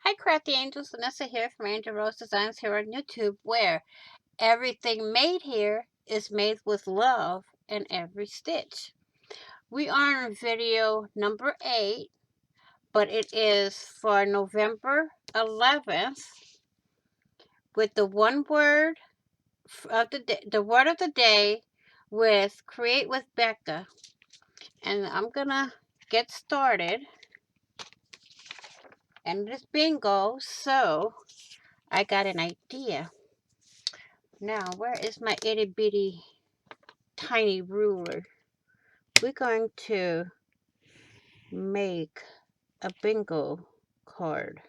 Hi Crafty Angels, Vanessa here from Angel Rose Designs here on YouTube, where everything made here is made with love in every stitch. We are on video number 8, but it is for November 11th with the one word of the day, the word of the day with Create with Becca. And I'm gonna get started. And it's bingo, so I got an idea. Now, where is my itty bitty tiny ruler? We're going to make a bingo card.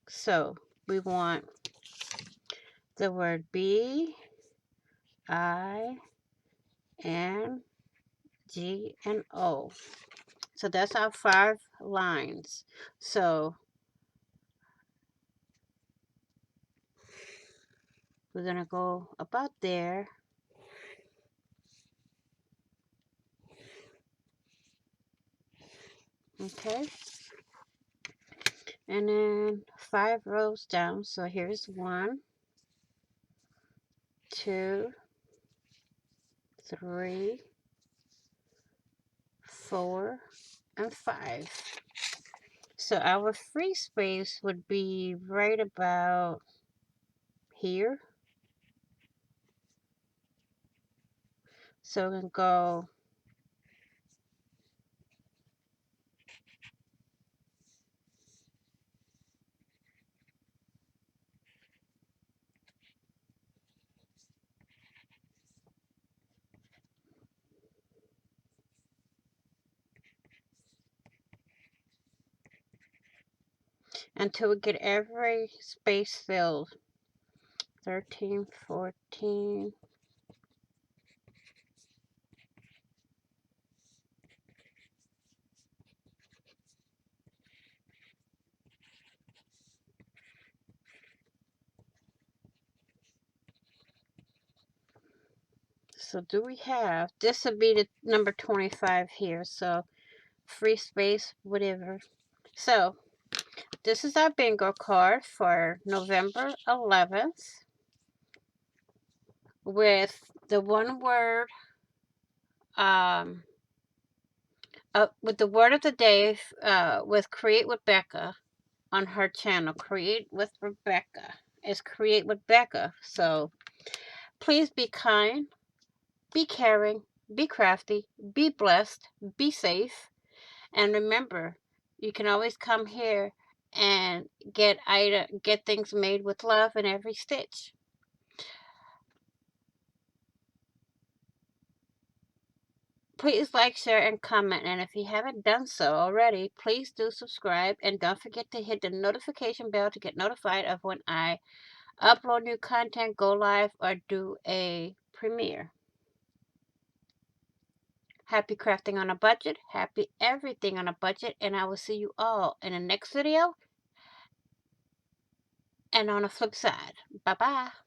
So, we want the word B, I, N, G, and O. So, that's our 5 lines. So, we're going to go about there. Okay. And then 5 rows down. So, here's 1, 2, 3, 4, and 5. So our free space would be right about here. So we can go until we get every space filled. 13, 14. So do we have, this would be the number 25 here. So free space, whatever. So this is our bingo card for November 11th with the one word, with the word of the day, with Create with Becca on her channel. Create with Rebecca. It's Create with Becca. So please be kind, be caring, be crafty, be blessed, be safe, and remember, you can always come here and get things made with love in every stitch. Please like, share, and comment. And if you haven't done so already, please do subscribe. And don't forget to hit the notification bell to get notified of when I upload new content, go live, or do a premiere. Happy crafting on a budget. Happy everything on a budget. And I will see you all in the next video and on the flip side. Bye-bye.